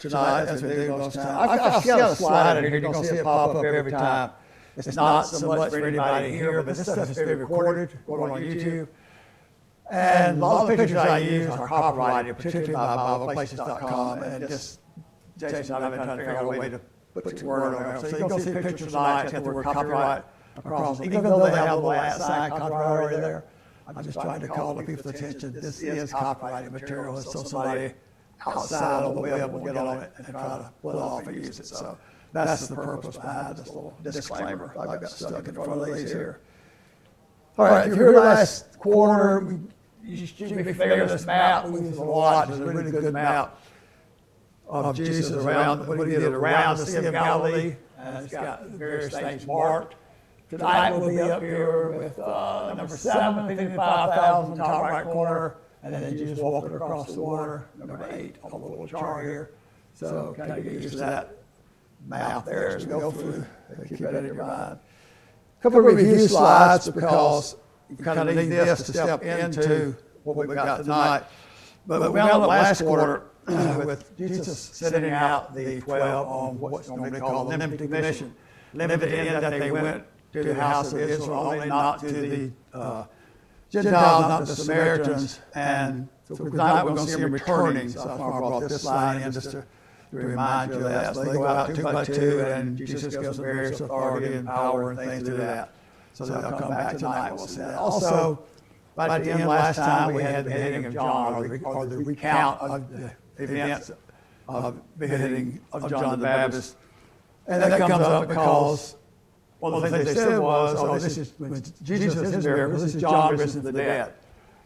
tonight as we do most time. I've got a slide in here. You're going to see it pop up every time. It's not so much for anybody here, but this stuff is being recorded, going on YouTube. And a lot of the pictures I use are copyrighted, particularly by BiblePlaces.com. And just, Jason and I have been trying to figure out a way to put the word on there. So you're going to see the picture tonight. It's got the word copyright across them. Even though they have a little sign copyright already there, I'm just trying to call the people's attention. This is copyrighted material. So somebody outside of the web will get on it and try to pull it off and use it. So that's the purpose behind this little disclaimer I've got stuck in front of these here. All right, if you're here last quarter, you should be familiar with this map. We use a lot. It's a really good map of Jesus around, what he did around the Sea of Galilee. And it's got various things marked. Tonight we'll be up here with number 7, 55,000, top right corner. And then Jesus walking across the water, number 8 on the little chart here. So kind of get used to that map there as we go through. Keep that in your mind. A couple of review slides because you kind of need this to step into what we've got tonight. But we found out last quarter with Jesus sending out the 12 on what's normally called the limited commission. Limited in that they went to the house of Israel only, not to the Gentiles, not the Samaritans. And so tonight we're going to see them returning. So that's why I brought this slide in just to remind you of that. So they go out 2 by 2, and Jesus gives them various authority and power and things to do that. So they'll come back tonight. We'll see that. Also, right at the end last time, we had the beheading of John, or the recount of the events of beheading of John the Baptist. And that comes up because one of the things they said was, this is when Jesus is his miracle, this is John risen from the dead.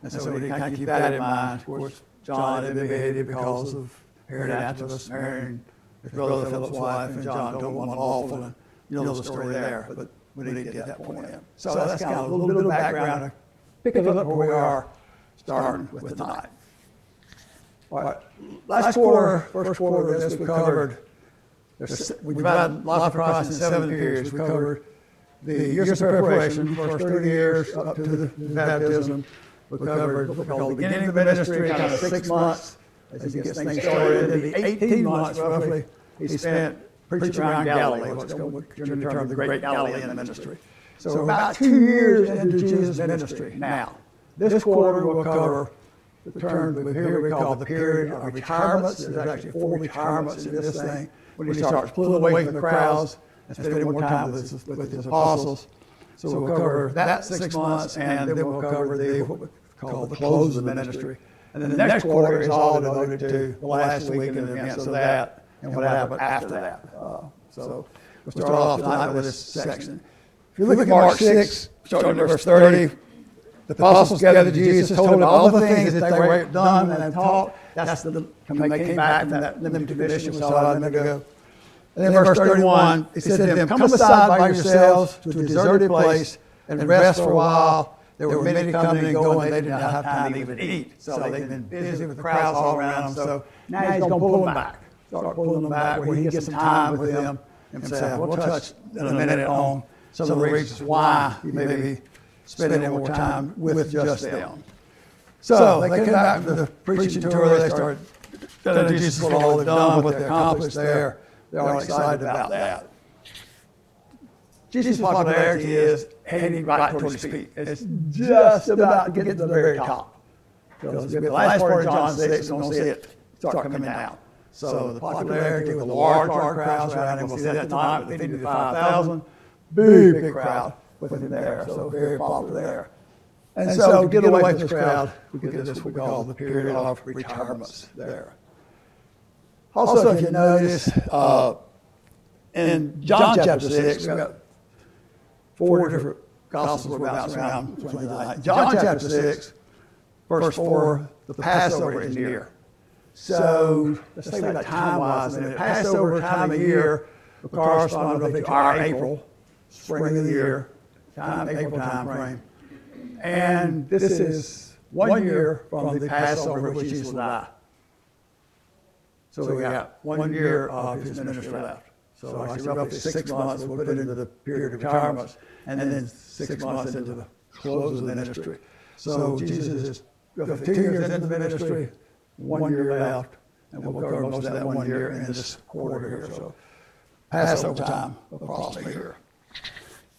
And so we kind of keep that in mind. Of course, John had been beheaded because of Herod Antipas marrying his brother Philip's wife, and John don't want lawful, and you know the story there, but we need to get that point in. So that's kind of a little bit of background to pick it up where we are starting with tonight. All right, last quarter, first quarter of this, we covered, we divided life of Christ in 7 periods. We covered the years of preparation, first 30 years up to the baptism. We covered what we call the beginning of the ministry, kind of 6 months, as he gets things started. And the 18 months, roughly, he spent preaching around Galilee, what's generally termed the Great Galilean Ministry. So we're about 2 years into Jesus' ministry now. This quarter we'll cover the term here we call the period of retirements. There's actually 4 retirements in this thing, when he starts pulling away from the crowds and spending more time with his apostles. So we'll cover that 6 months, and then we'll cover what we call the close of the ministry. And then the next quarter is all devoted to the last week and the events of that and what happened after that. So we'll start off tonight with this section. If you look at Mark 6, starting at verse 30, the apostles gathered to Jesus, told him all the things that they were done and taught. That's they came back from that limited commission we saw a minute ago. And then verse 31, it said to them, come aside by yourselves to a deserted place and rest for a while. There were many coming and going, they did not have time to even eat. So they've been busy with the crowds all around them. So now he's going to pull them back. Start pulling them back where he can get some time with them himself. We'll touch in a minute on some of the reasons why he may be spending more time with just them. So they came back to the preaching tour. They started telling Jesus what all they've done, what they accomplished there. They're all excited about that. Jesus' popularity is heading right toward his feet. It's just about to get to the very top. Because the last part of John 6, we're going to see it start coming down. So the popularity with the large crowds around him, we'll see that tonight with 50 to 5,000. Big crowd with him there, so very popular there. And so to get away from this crowd, we get this what we call the period of retirements there. Also, if you notice, in John chapter 6, we've got 4 different gospels we're bouncing around between tonight. John chapter 6, verse 4, the Passover is near. So let's think about time-wise. And the Passover time of year will correspond to our April, spring of the year, April time frame. And this is 1 year from the Passover which Jesus will die. So we got 1 year of his ministry left. So actually roughly 6 months we'll put into the period of retirements, and then 6 months into the close of the ministry. So Jesus is roughly 2 years into the ministry, 1 year left, And we'll cover most of that one year in this quarter here. So Passover time approximately here.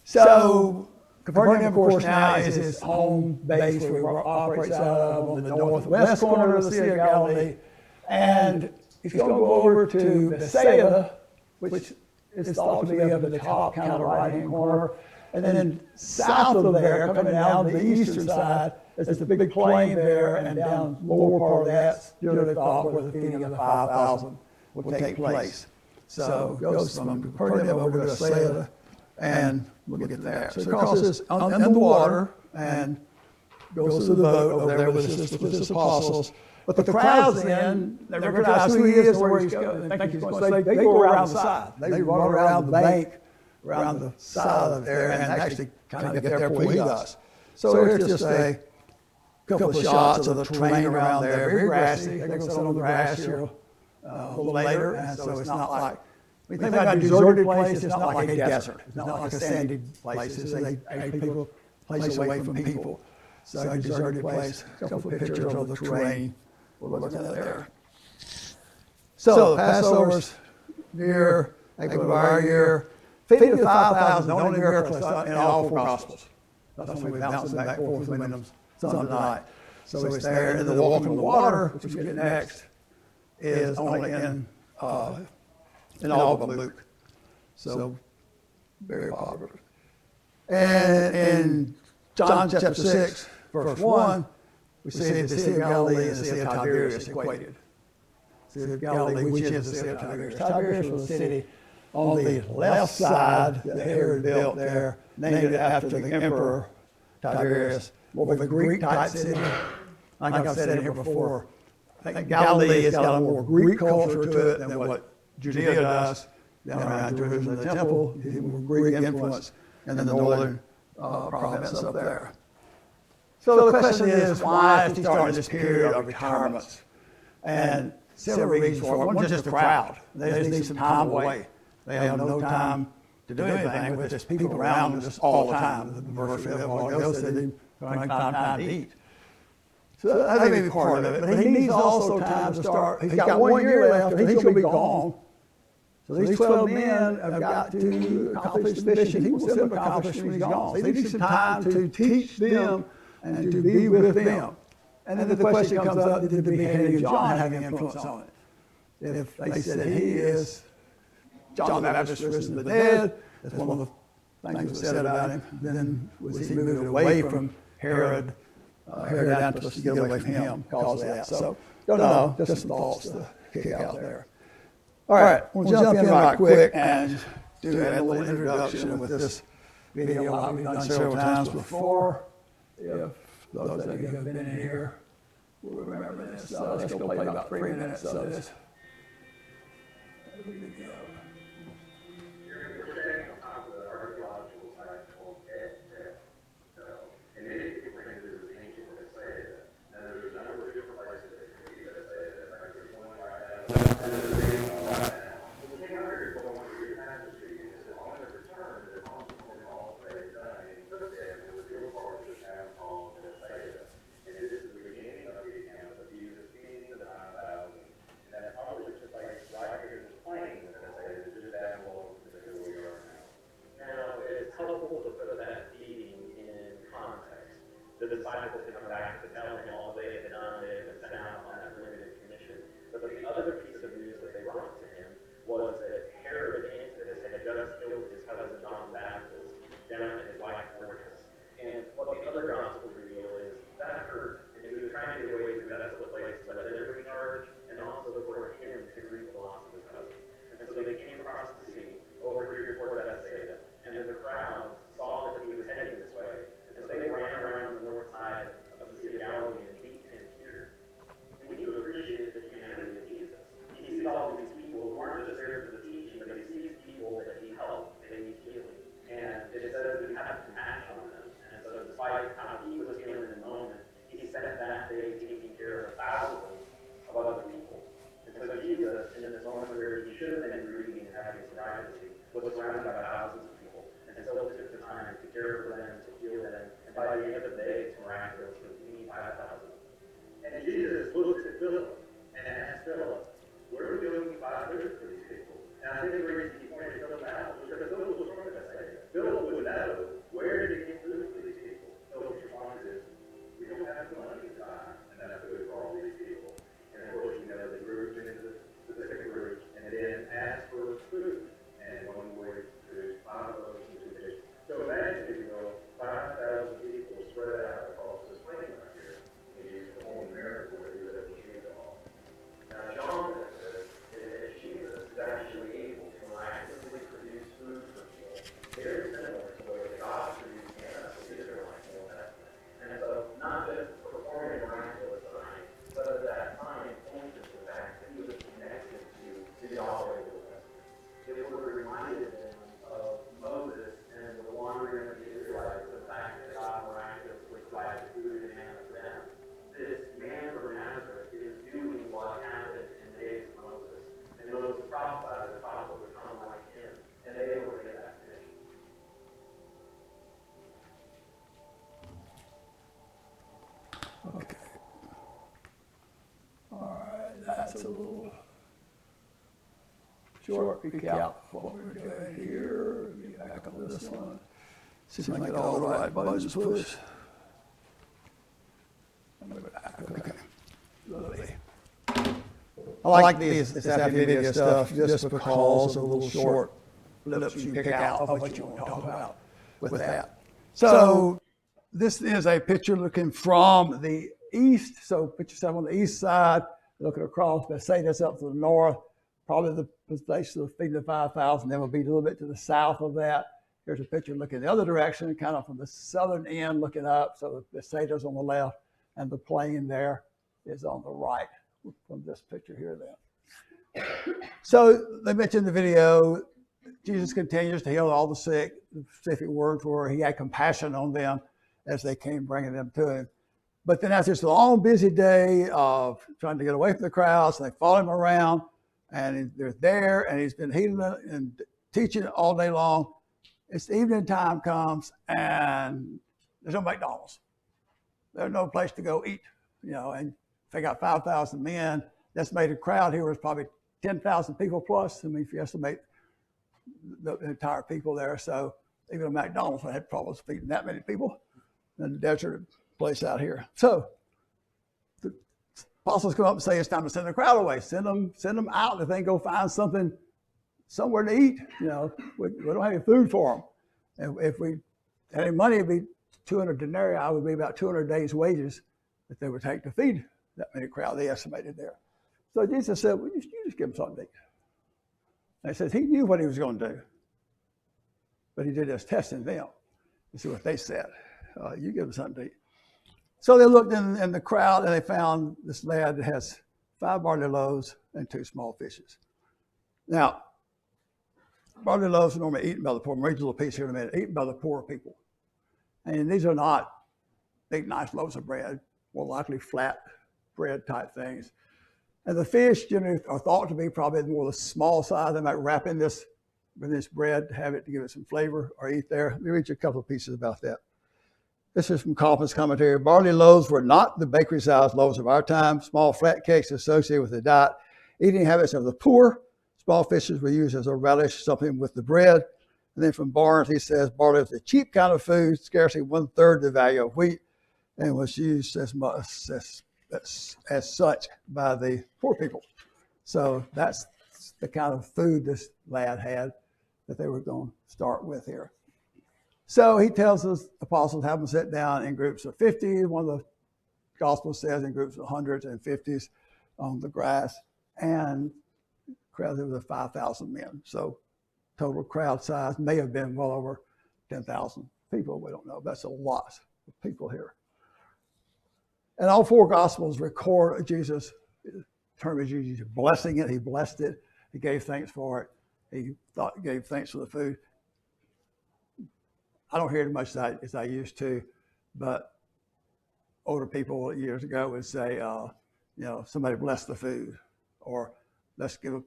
So Capernaum, of course, now is his home base where he operates out of on the northwest corner of the Sea of Galilee. And he's going to go over to Bethsaida, which is thought to be up at the top, kind of right-hand corner. And then south of there, coming down the eastern side, is the big plain there, and down lower part of that's generally thought where the feeding of the 5,000 will take place. So it goes from Capernaum over to Bethsaida, and we'll get there. So it crosses in the water and goes to the boat over there with his apostles. But the crowds then, they recognize who he is and where he's going. They think he's going to say, they go around the side. They run around the bank, around the side of there, and actually kind of get there before he does. So here's just a couple of shots of the terrain around there. Very grassy. They're going to sit on the grass here a little later, and so it's not like, when you think about a deserted place, it's not like a desert. It's not like a sandy place. It's a place away from people. So a deserted place. A couple of pictures of the terrain we're looking at there. So Passover's near, they go to our year. Feeding the 5,000, the only miracle in all four Gospels. That's when we bounce them back and forth between them Sunday night. So it's there. And the walk on the water, which we get next, is only in all but Luke. So very popular. And in John chapter 6, verse 1, we see the Sea of Galilee and the Sea of Tiberias equated. Sea of Galilee, which is the Sea of Tiberias. Tiberias was a city on the left side that Herod built there, named after the emperor Tiberius, more of a Greek-type city. Like I've said in here before, I think Galilee has got a more Greek culture to it than what Judea does. Down around Jerusalem, the temple, more Greek influence, and then the northern province up there. So the question is, why is he starting this period of retirements? And several reasons for it. One is just the crowd. They just need some time away. They have no time to do anything with just people around them just all the time. The verse we have else said they don't have time to eat. So that may be part of it. But he needs also time to start. He's got 1 year left, and he's going to be gone. So these 12 men have got to accomplish the mission he wants them to accomplish when he's gone. So he needs some time to teach them and to be with them. And then the question comes up, did the beheading of John have any influence on it? If they said that he is John the Baptist risen from the dead, that's one of the things that was said about him, then was he moved away from Herod Antipas to get away from him because of that. So, don't know, just some thoughts to kick out there. All right, we'll jump in right quick and do a little introduction with this video like we've done several times before. If those of you have been in here will remember this. So let's go play about 3 minutes of this. There we go. The disciples had come back to tell him all they had done. They had been sent out on that limited commission. But the other piece of news that they brought to him was that Herod Antipas had just killed his cousin John the Baptist down at his wife's fortress. And what the other gospels reveal is that hurt. And he was trying to get away from that place to let them in charge, and also for him to grieve the loss of his cousin. And so they came across the sea over here toward Bethsaida, and then the crowd saw that he was heading this way. And so they ran around the north side of the Sea of Galilee and beat him here. And we need to appreciate the humanity of Jesus. He sees all of these people who aren't just there for the teaching, but he sees people that he helped, and they need healing. And it says that he had compassion on them. And so despite how he was feeling in the moment, he spent that day taking care of thousands of other people. And so Jesus, in this moment where he should have been grieving and having his privacy, was surrounded by thousands of people. And still took the time to care for them, to heal them, and by the end of the day, it's miraculous to feed 5,000. And Jesus looks at Philip and asks Philip, were doing 5 food for these people. And I think the reason he pointed them out was because Philip was running that statement. Philip would know where to get food for these people. Philip's response is, we don't have the money to buy enough food for all these people. And of course, you know, they grouped into specific groups and then asked for food. And one boy produced 5 loaves and 2 fishes. So imagine, if you will, 5,000 people spread out across this plain right here. And use the whole miracle where he was able to feed them all. Now, John says that Jesus is actually able to miraculously produce food for people. Very similar to the way that God produced manna for the Israelites in the Old Testament. And so, not just performing a miraculous sign, but at that time pointed to the fact that he was connected to Yahweh with us. It would have reminded them of Moses and the wandering of the Israelites, the fact that God miraculously provided food and manna for them. This man from Nazareth is doing what happened in the days of Moses. And those prophesied the prophet would come like him. And they were in that position. Okay. All right, that's a little short recap of what we're doing here. Get back on this one. See if I can get all the right buttons pushed. Okay. Lovely. I like this video stuff just because of a little short clips you pick out of what you want to talk about with that. So this is a picture looking from the east. So put yourself on the east side, looking across Bethsaida's up to the north. Probably the place of feeding the 5,000. Then we'll be a little bit to the south of that. Here's a picture looking the other direction, kind of from the southern end looking up. So Bethsaida's on the left and the plain there is on the right from this picture here then. So they mentioned in the video, Jesus continues to heal all the sick. The specific words were he had compassion on them as they came bringing them to him. But then after this long, busy day of trying to get away from the crowds, they follow him around and they're there and he's been healing and teaching all day long. It's evening time comes and there's no McDonald's. There's no place to go eat, you know, and if they got 5,000 men, the estimated crowd here was probably 10,000 people plus. I mean, if you estimate the entire people there. So even a McDonald's had problems feeding that many people in the desert place out here. So the apostles come up and say, it's time to send the crowd away. Send them out if they can go find something, somewhere to eat. You know, we don't have any food for them. And if we had any money, it'd be 200 denarii would be about 200 days' wages that they would take to feed that many crowd they estimated there. So Jesus said, well, you just give them something to eat. And he says he knew what he was going to do, but he did this testing them to see what they said. You give them something to eat. So they looked in the crowd and they found this lad that has 5 barley loaves and 2 small fishes. Now, barley loaves are normally eaten by the poor. I'm going to read you a little piece here in a minute. Eaten by the poor people. And these are not big, nice loaves of bread, more likely flat bread type things. And the fish generally are thought to be probably more the small size. They might wrap in this bread, have it to give it some flavor or eat there. Let me read you a couple of pieces about that. This is from Kaufman's commentary. Barley loaves were not the bakery-sized loaves of our time, small flat cakes associated with the diet, eating habits of the poor. Small fishes were used as a relish, something with the bread. And then from Barnes, he says, barley was a cheap kind of food, scarcely 1/3 the value of wheat, and was used as such by the poor people. So that's the kind of food this lad had that they were going to start with here. So he tells his apostles, have them sit down in groups of 50. One of the Gospels says in groups of hundreds and 50s on the grass. And crowd, there was 5,000 men. So total crowd size may have been well over 10,000 people. We don't know. That's a lot of people here. And all 4 Gospels record Jesus, the term is used, blessing it. He blessed it. He gave thanks for it. He gave thanks for the food. I don't hear it as much as I used to, but older people years ago would say, somebody bless the food, or let's give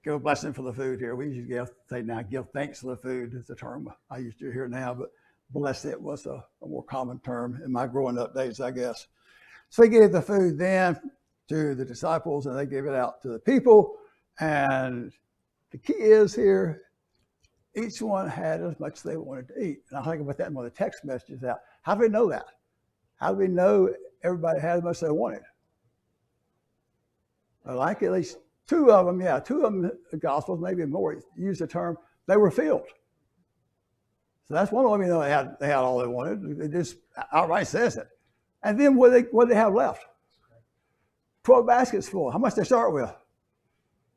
a blessing for the food here. We usually say now, give thanks for the food is the term I used to hear now, but bless it was a more common term in my growing up days, I guess. So he gave the food then to the disciples, and they gave it out to the people. And the key is here, each one had as much as they wanted to eat. And I think about that in one of the text messages out. How do we know that? How do we know everybody had as much as they wanted? I like at least two of them, the Gospels, maybe more, use the term, they were filled. So that's one way we know they had all they wanted. It just outright says it. And then what they have left? 12 baskets full. How much they start with?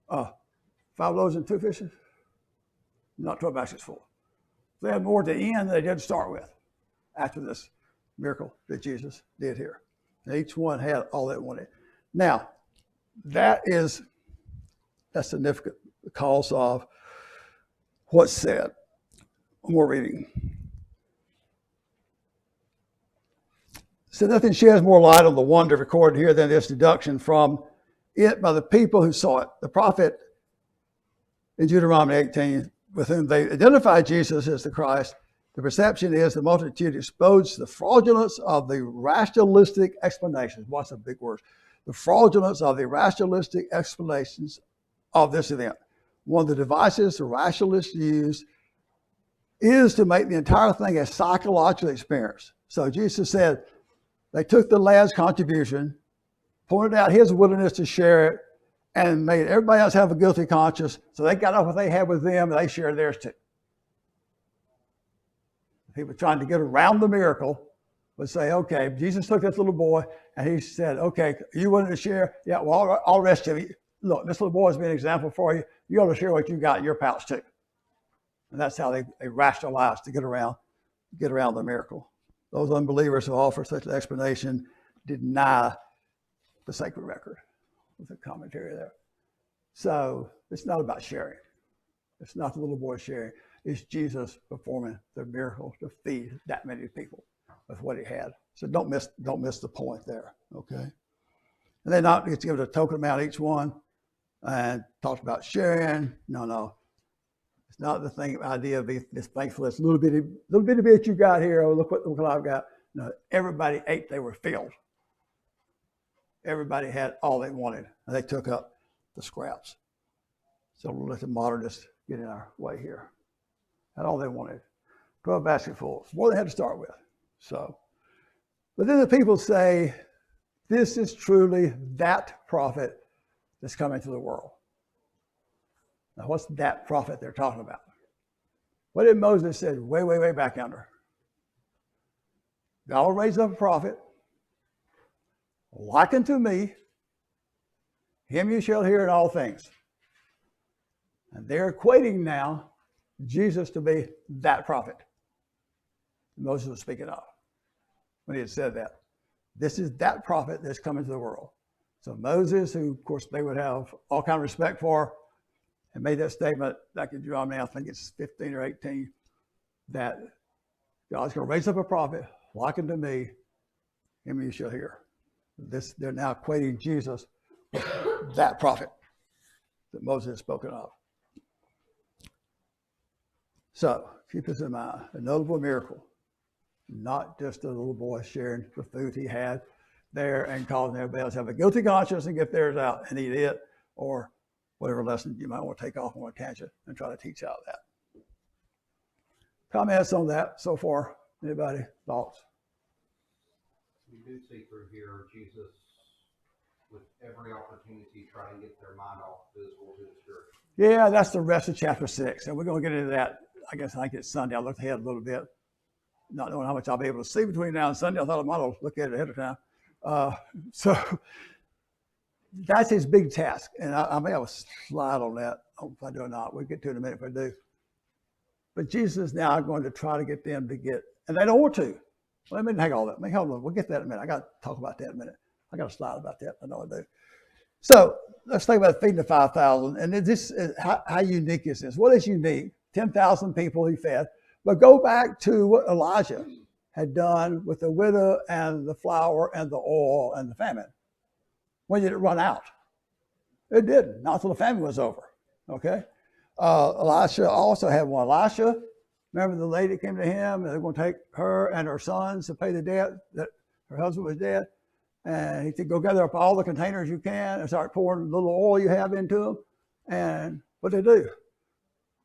5 loaves and 2 fishes? Not 12 baskets full. They had more at the end than they did start with after this miracle that Jesus did here. And each one had all they wanted. Now, that's significant because of what's said. One more reading. So nothing sheds more light on the wonder recorded here than this deduction from it by the people who saw it. The prophet in Deuteronomy 18, with whom they identified Jesus as the Christ, the perception is the multitude exposed the fraudulence of the rationalistic explanations. What's a big word? The fraudulence of the rationalistic explanations of this event. One of the devices the rationalists use is to make the entire thing a psychological experience. So Jesus said they took the lad's contribution, pointed out his willingness to share it, and made everybody else have a guilty conscience. So they got off what they had with them, and they shared theirs too. People trying to get around the miracle would say, okay, Jesus took this little boy, and he said, okay, you willing to share? Yeah, well, I'll rest of you. Look, this little boy's been an example for you. You ought to share what you got in your pouch too. And that's how they rationalize to get around the miracle. Those unbelievers who offer such an explanation deny the sacred record with a commentary there. So it's not about sharing. It's not the little boy sharing. It's Jesus performing the miracle to feed that many people with what he had. So don't miss the point there, okay? And then not get to give it a token amount each one and talk about sharing. No. It's not the idea of this thankfulness, little bitty bit you got here. Oh, look what I've got. No, everybody ate. They were filled. Everybody had all they wanted, and they took up the scraps. So we'll let the modernists get in our way here. Had all they wanted. 12 basketfuls, more than they had to start with. So, but then the people say, this is truly that prophet that's coming to the world. Now, what's that prophet they're talking about? What did Moses say way back under? God will raise up a prophet, like unto me, him you shall hear in all things. And they're equating now Jesus to be that prophet Moses was speaking of when he had said that. This is that prophet that's coming to the world. So Moses, who of course they would have all kind of respect for, and made that statement back in Deuteronomy, I think it's 15 or 18, that God's going to raise up a prophet like unto me, him you shall hear. They're now equating Jesus with that prophet that Moses has spoken of. So keep this in mind, a notable miracle, not just a little boy sharing the food he had there and causing everybody else to have a guilty conscience and get theirs out and eat it, or whatever lesson you might want to take off on a tangent and try to teach out of that. Comments on that so far? Anybody? Thoughts? We do see through here Jesus, with every opportunity, trying to get their mind off physical to the church. Yeah, that's the rest of chapter 6. And we're going to get into that, I think it's Sunday. I looked ahead a little bit, not knowing how much I'll be able to see between now and Sunday. I thought I might have looked at it ahead of time. So that's his big task. And I may have a slide on that. I hope if I do or not. We'll get to it in a minute if I do. But Jesus is now going to try to get them to get, and they don't want to. Well, let me hang all that. Hold on. We'll get that in a minute. I got to talk about that in a minute. I got a slide about that. I know I do. So let's think about feeding the 5,000. And this is, how unique is this? What is unique? 10,000 people he fed. But go back to what Elijah had done with the widow and the flour and the oil and the famine. When did it run out? It didn't. Not until the famine was over. Okay? Elisha also had one. Elisha, remember the lady came to him and they were going to take her and her sons to pay the debt that her husband was dead. And he said, go gather up all the containers you can and start pouring the little oil you have into them. And what they do?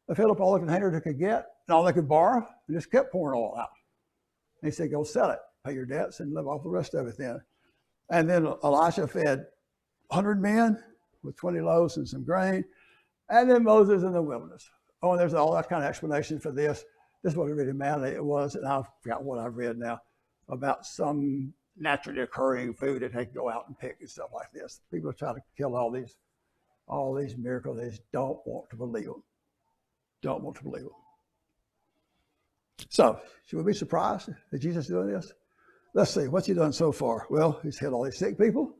They filled up all the containers they could get and all they could borrow and just kept pouring oil out. And he said, go sell it, pay your debts, and live off the rest of it then. And then Elisha fed 100 men with 20 loaves and some grain. And then Moses in the wilderness. Oh, and there's all that kind of explanation for this. This is what it really meant. It was, and I forgot what I've read now, about some naturally occurring food that they could go out and pick and stuff like this. People are trying to kill all these miracles. They just don't want to believe them. Don't want to believe them. So, should we be surprised that Jesus is doing this? Let's see, what's he done so far? Well, he's healed all these sick people.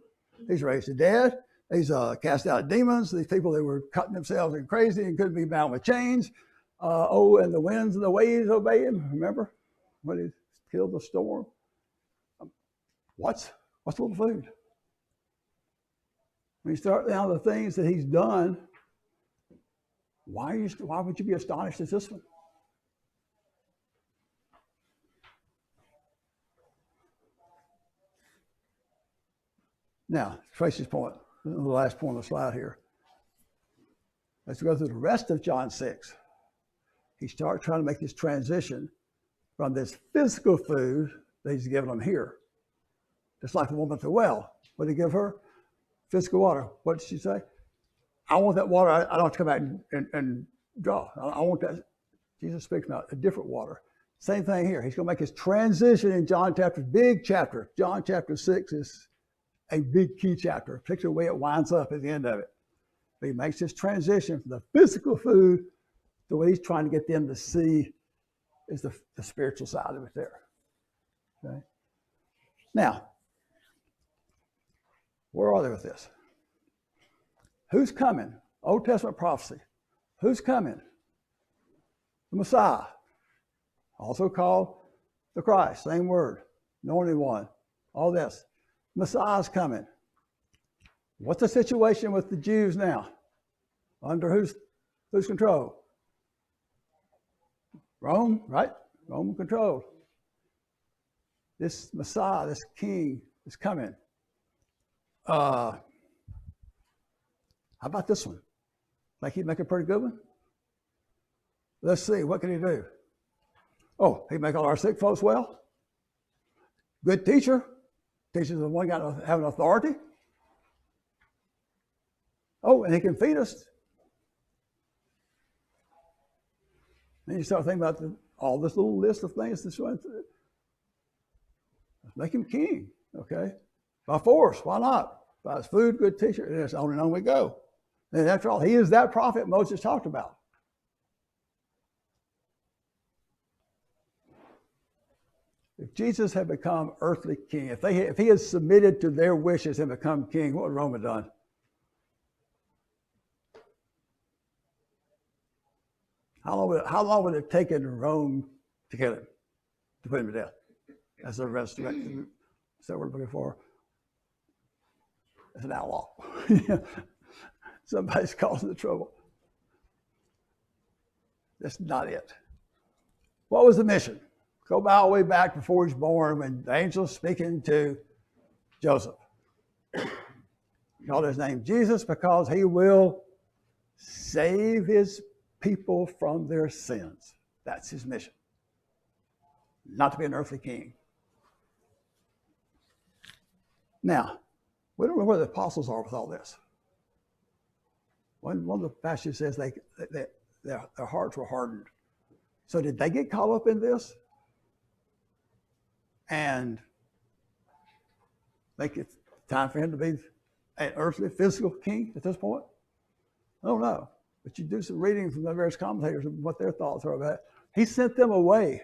He's raised the dead. He's cast out demons. These people that were cutting themselves and crazy and couldn't be bound with chains. And the winds and the waves obey him. Remember when he killed the storm? What's a little food? When you start down the things that he's done, why would you be astonished at this one? Now, Tracy's point, the last point on the slide here. Let's go through the rest of John 6. He starts trying to make this transition from this physical food that he's given them here. Just like the woman at the well. What did he give her? Physical water. What did she say? I want that water. I don't have to come back and draw. I want that. Jesus speaks about a different water. Same thing here. He's going to make his transition in John chapter, big chapter. John chapter 6 is a big key chapter, particularly the way it winds up at the end of it. But he makes this transition from the physical food to what he's trying to get them to see is the spiritual side of it there. Okay? Now, where are they with this? Who's coming? Old Testament prophecy. Who's coming? The Messiah, also called the Christ, same word, anointed one, all this. Messiah's coming. What's the situation with the Jews now? Under whose control? Rome, right? Roman control. This Messiah, this King is coming. How about this one? Think he'd make a pretty good one? Let's see, what can he do? Oh, he'd make all our sick folks well. Good teacher. Teachers the one got to have an authority. Oh, and he can feed us. Then you start thinking about all this little list of things that's going through. Let's make him king, okay? By force, why not? By his food, good teacher, and it's on and on we go. And after all, he is that prophet Moses talked about. If Jesus had become earthly king, if he had submitted to their wishes and become king, what would Rome have done? How long would it have taken Rome to kill him, to put him to death? That's the resurrection. Is that what we're looking for? It's an outlaw. Somebody's causing the trouble. That's not it. What was the mission? Go all the way back before he's born when the angel's speaking to Joseph. He called his name Jesus because he will save his people from their sins. That's his mission. Not to be an earthly king. Now, we don't know where the apostles are with all this. One of the passages says their hearts were hardened. So did they get caught up in this? And make it time for him to be an earthly, physical king at this point? I don't know. But you do some reading from the various commentators of what their thoughts are about it. He sent them away.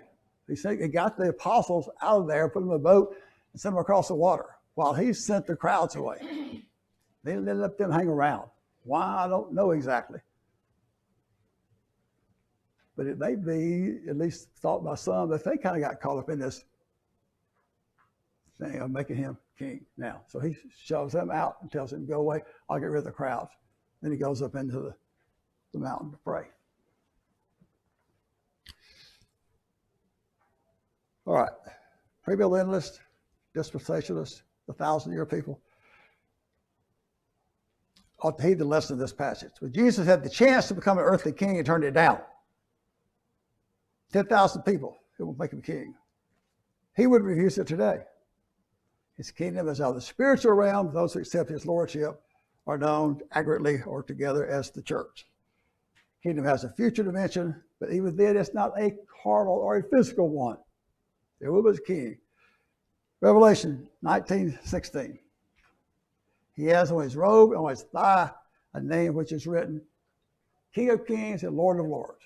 He got the apostles out of there, put them in a boat, and sent them across the water while he sent the crowds away. They didn't let them hang around. Why? I don't know exactly. But it may be, at least thought by some, that they kind of got caught up in this thing of making him king now. So he shoves them out and tells them, go away, I'll get rid of the crowds. Then he goes up into the mountain to pray. All right. Premillennialist, dispensationalist, the 1,000-year people, ought to heed the lesson of this passage. When Jesus had the chance to become an earthly king, he turned it down. 10,000 people, it will make him king. He would refuse it today. His kingdom is of the spiritual realm. Those who accept his lordship are known aggregately or together as the church. Kingdom has a future dimension, but even then it's not a carnal or a physical one. There will be a king. Revelation 19:16. He has on his robe and on his thigh a name which is written, King of Kings and Lord of Lords.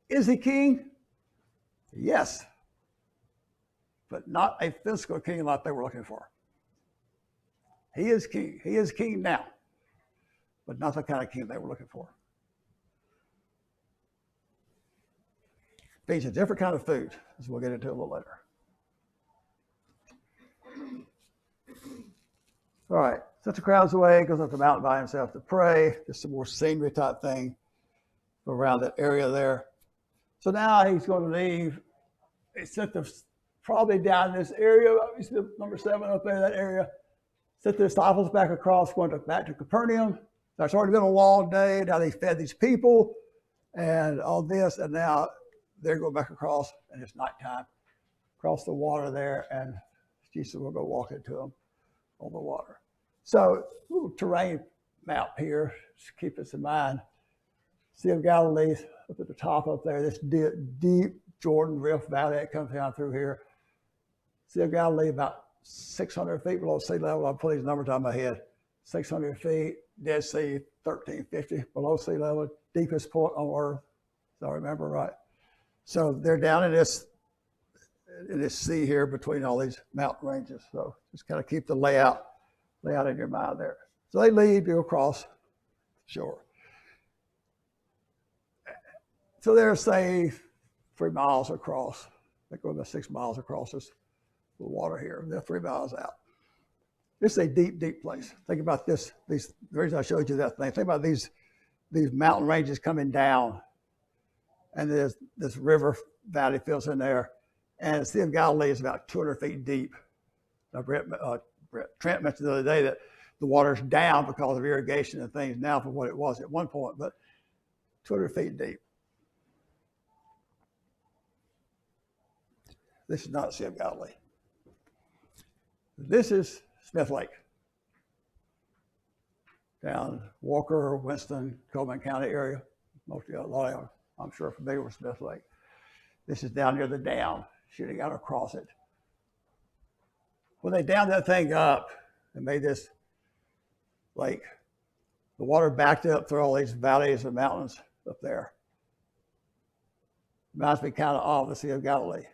Is he king? Yes. But not a physical king like they were looking for. He is king. He is king now, but not the kind of king they were looking for. Feeds a different kind of food, as we'll get into a little later. All right, set the crowds away, goes up the mountain by himself to pray. Just some more scenery type thing around that area there. So now he's going to leave. He set the probably down in this area, number 7 up there, that area. Set the disciples back across, going back to Capernaum. It's already been a long day. Now they fed these people and all this, and now they're going back across, and it's nighttime. Across the water there, and Jesus will go walk into them on the water. So, little terrain map here, just keep this in mind. Sea of Galilee up at the top up there, this deep Jordan Rift Valley that comes down through here. Sea of Galilee about 600 feet below sea level. I'll put these numbers on my head. 600 feet, Dead Sea 1350 below sea level, deepest point on earth, if I remember right. So they're down in this sea here between all these mountain ranges. So just kind of keep the layout in your mind there. So they leave, go across shore. So they're, say, 3 miles across. They go about 6 miles across this water here. They're 3 miles out. This is a deep, deep place. Think about this. The reason I showed you that thing. Think about these mountain ranges coming down, and there's this river valley fills in there, and the Sea of Galilee is about 200 feet deep. Now, Trent mentioned the other day that the water's down because of irrigation and things now from what it was at one point, but 200 feet deep. This is not the Sea of Galilee. This is Smith Lake, down Walker, Winston, Coleman County area. A lot of you, I'm sure, are familiar with Smith Lake. This is down near the dam, shooting out across it. When they dammed that thing up and made this lake, the water backed up through all these valleys and mountains up there. Reminds me kind of the Sea of Galilee.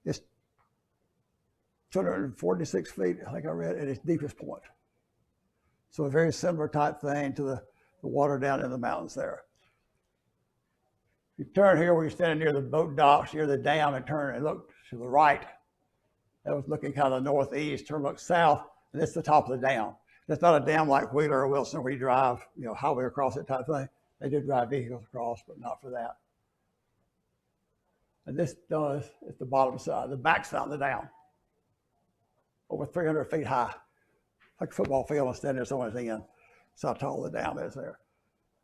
It's 246 feet, I think I read, at its deepest point. So a very similar type thing to the water down in the mountains there. You turn here where you're standing near the boat docks, near the dam, and turn and look to the right. That was looking kind of northeast. Turn, look south, and it's the top of the dam. It's not a dam like Wheeler or Wilson where you drive, highway across it type thing. They did drive vehicles across, but not for that. And this does, it's the bottom side, the back side of the dam. Over 300 feet high, like a football field, and standing there someone's in. That's how tall the dam is there.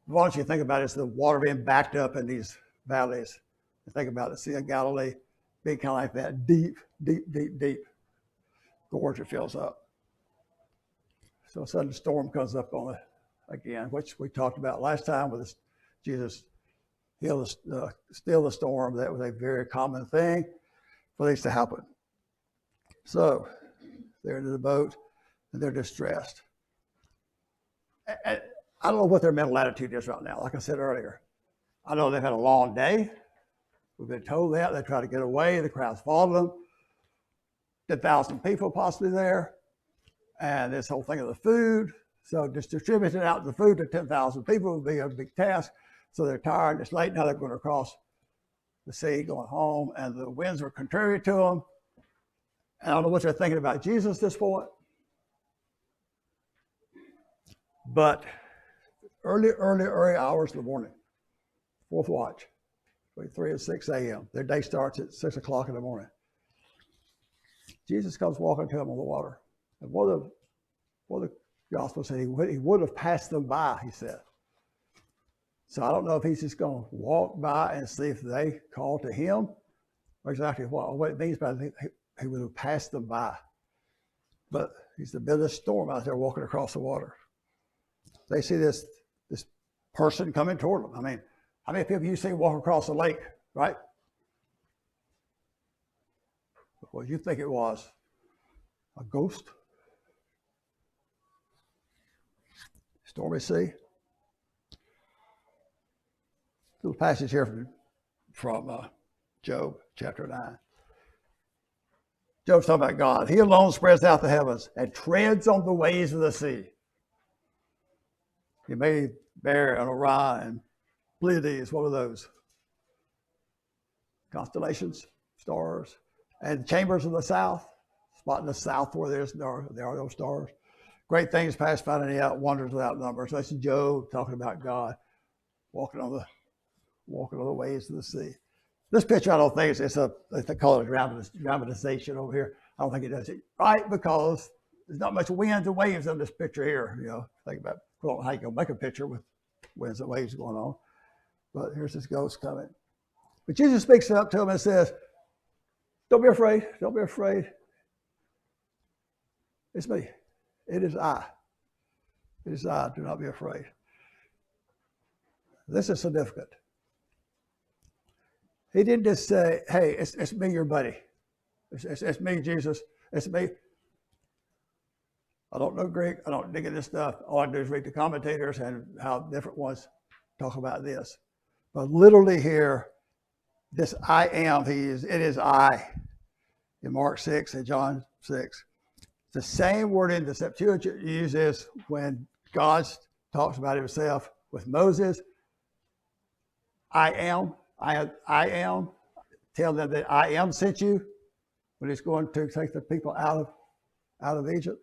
Why don't you think about it, it's the water being backed up in these valleys. And think about the Sea of Galilee being kind of like that deep, deep, deep, deep gorge it fills up. So a sudden storm comes up on it again, which we talked about last time with Jesus still the storm. That was a very common thing for these to happen. So they're in the boat and they're distressed. I don't know what their mental attitude is right now. Like I said earlier, I know they've had a long day. We've been told that. They try to get away. The crowd's following them. 10,000 people possibly there. And this whole thing of the food. So just distributing out the food to 10,000 people would be a big task. So they're tired. It's late now. They're going across the sea, going home. And the winds are contrary to them. And I don't know what they're thinking about Jesus at this point. But early hours of the morning, fourth watch, between 3 and 6 a.m. Their day starts at 6 o'clock in the morning. Jesus comes walking to them on the water. And one of the Gospels said he would have passed them by, he said. So I don't know if he's just going to walk by and see if they call to him, or exactly what it means, but I think he would have passed them by. But he's the biggest storm out there walking across the water. They see this person coming toward them. I mean, how many people you see walk across the lake, right? What do you think it was? A ghost? Stormy sea? Little passage here from Job chapter 9. Job's talking about God. He alone spreads out the heavens and treads on the waves of the sea. He made Bear and Orion, Pleiades, one of those constellations, stars, and chambers of the south, spot in the south where there are no stars. Great things past finding out, wonders without number. So that's Job talking about God walking on the waves of the sea. This picture, I don't think they call it a dramatization over here. I don't think it does it right because there's not much winds and waves in this picture here. You know, think about how you can make a picture with winds and waves going on. But here's this ghost coming. But Jesus speaks up to him and says, "Don't be afraid. Don't be afraid. It's me. It is I. It is I. Do not be afraid." This is significant. He didn't just say, "Hey, it's me, your buddy. It's me, Jesus. It's me." I don't know Greek. I don't dig into this stuff. All I do is read the commentators and how different ones talk about this. But literally here, this I am, it is I. In Mark 6 and John 6. The same word in the Septuagint uses when God talks about himself with Moses. I am. Tell them that I am sent you when he's going to take the people out of Egypt.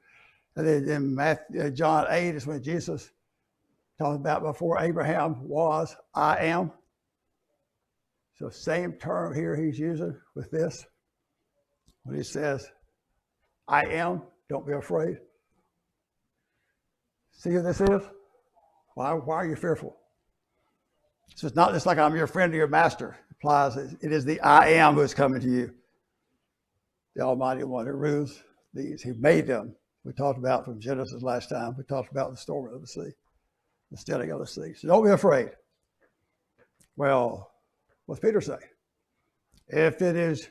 And then in John 8 is when Jesus talks about before Abraham was, I am. So same term here he's using with this. When he says, I am, don't be afraid. See who this is? Why are you fearful? So it's not just like I'm your friend or your master. It implies it is the I am who is coming to you. The Almighty One who rules these. He made them. We talked about from Genesis last time. We talked about the storm of the sea, the stilling of the sea. So don't be afraid. Well, what's Peter say? If it is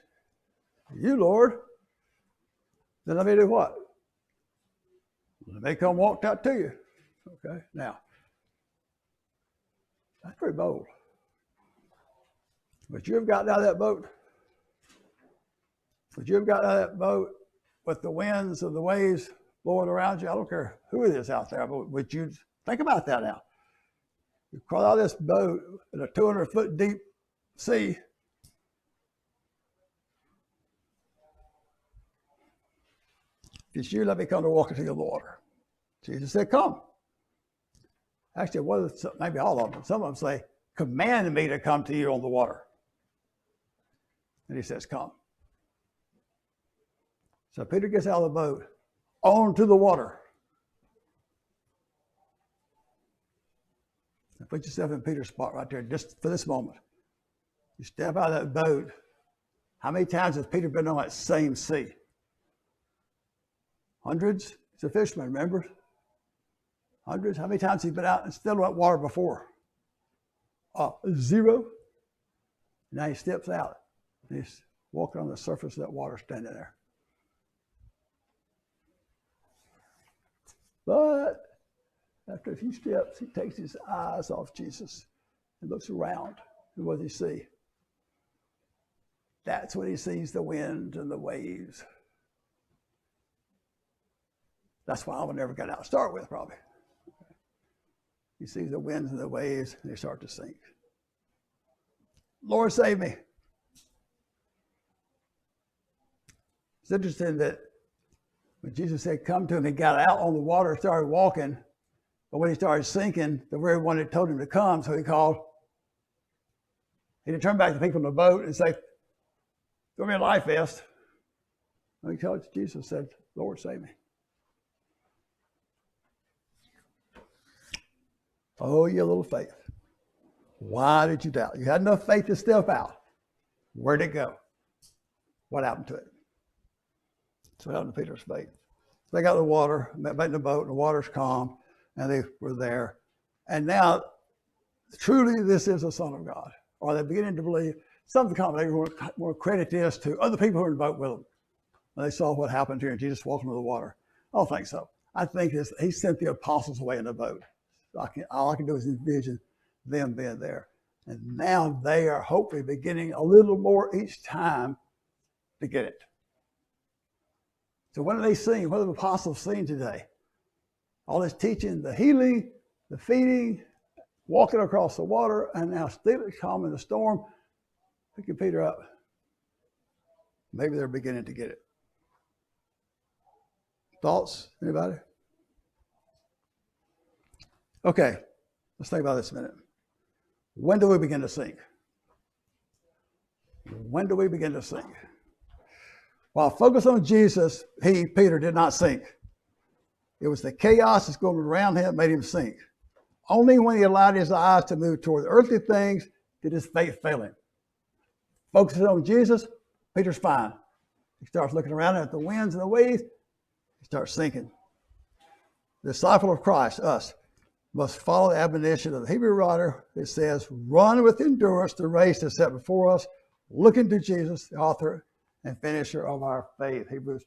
you, Lord, then let me do what? Let me come walk out to you. Okay, now, that's pretty bold. Would you have gotten out of that boat? Would you have gotten out of that boat with the winds and the waves blowing around you? I don't care who it is out there, but would you think about that now? You crawl out of this boat in a 200-foot deep sea. If it's you, let me come to walk into the water. Jesus said, come. Actually, maybe all of them, some of them say, command me to come to you on the water. And he says, come. So Peter gets out of the boat, onto the water. Now put yourself in Peter's spot right there, just for this moment. You step out of that boat. How many times has Peter been on that same sea? Hundreds? He's a fisherman, remember? Hundreds? How many times has he been out in still that water before? 0. Now he steps out. And he's walking on the surface of that water, standing there. But after a few steps, he takes his eyes off Jesus and looks around. And what does he see? That's when he sees the wind and the waves. That's why I would never get out to start with, probably. He sees the winds and the waves, and they start to sink. Lord, save me. It's interesting that when Jesus said, come to him, he got out on the water and started walking. But when he started sinking, the very one that told him to come, so he called. He didn't turn back to the people in the boat and say, throw me a life vest. And he called Jesus and said, Lord, save me. Oh, you little faith. Why did you doubt? You had enough faith to step out. Where'd it go? What happened to it? So what happened to Peter's faith? They got the water, met in the boat, and the water's calm, and they were there. And now, truly, this is the Son of God. Or they're beginning to believe. Some of the commentators want to credit this to other people who were in the boat with them. When they saw what happened here and Jesus walked into the water. I don't think so. I think he sent the apostles away in the boat. All I can do is envision them being there. And now they are hopefully beginning a little more each time to get it. So what are they seeing? What are the apostles seeing today? All this teaching, the healing, the feeding, walking across the water, and now still calming the storm, picking Peter up. Maybe they're beginning to get it. Thoughts? Anybody? Okay, let's think about this a minute. When do we begin to sink? When do we begin to sink? While focused on Jesus, Peter, did not sink. It was the chaos that's going around him that made him sink. Only when he allowed his eyes to move toward earthly things did his faith fail him. Focusing on Jesus, Peter's fine. He starts looking around at the winds and the waves. He starts sinking. The disciple of Christ, us, must follow the admonition of the Hebrew writer. It says, run with endurance the race that's set before us, looking to Jesus, the author and finisher of our faith. Hebrews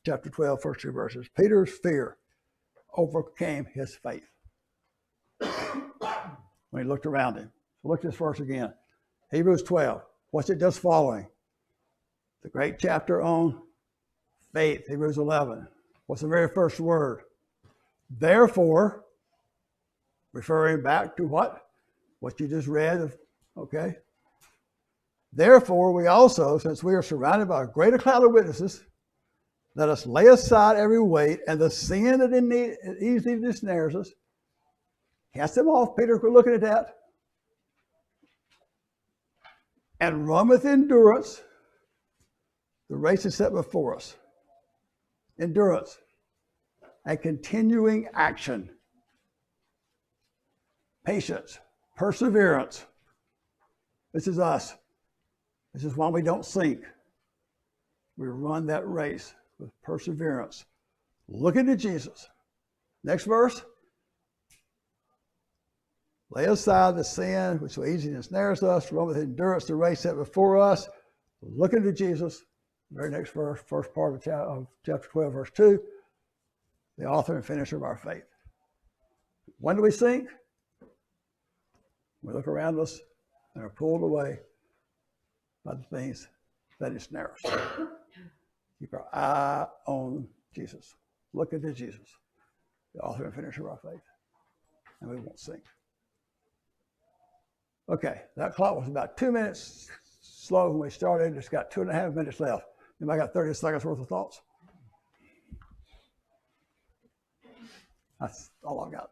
chapter 12, first 2 verses. Peter's fear overcame his faith when he looked around him. So look at this verse again. Hebrews 12. What's it just following? The great chapter on faith, Hebrews 11. What's the very first word? Therefore, referring back to what? What you just read, okay? Therefore, we also, since we are surrounded by a greater cloud of witnesses, let us lay aside every weight and the sin that easily ensnares us. Cast them off, Peter, quit looking at that. And run with endurance the race is set before us. Endurance. A continuing action. Patience. Perseverance. This is us. This is why we don't sink. We run that race with perseverance. Looking to Jesus. Next verse. Lay aside the sin which so easily ensnares us. Run with endurance the race set before us. Looking to Jesus. Very next verse, first part of chapter 12, verse 2. The author and finisher of our faith. When do we sink? We look around us and are pulled away by the things that ensnare us. Keep our eye on Jesus. Look into Jesus, the author and finisher of our faith. And we won't sink. Okay, that clock was about 2 minutes slow when we started. It's got 2.5 minutes left. Anybody got 30 seconds worth of thoughts? That's all I got.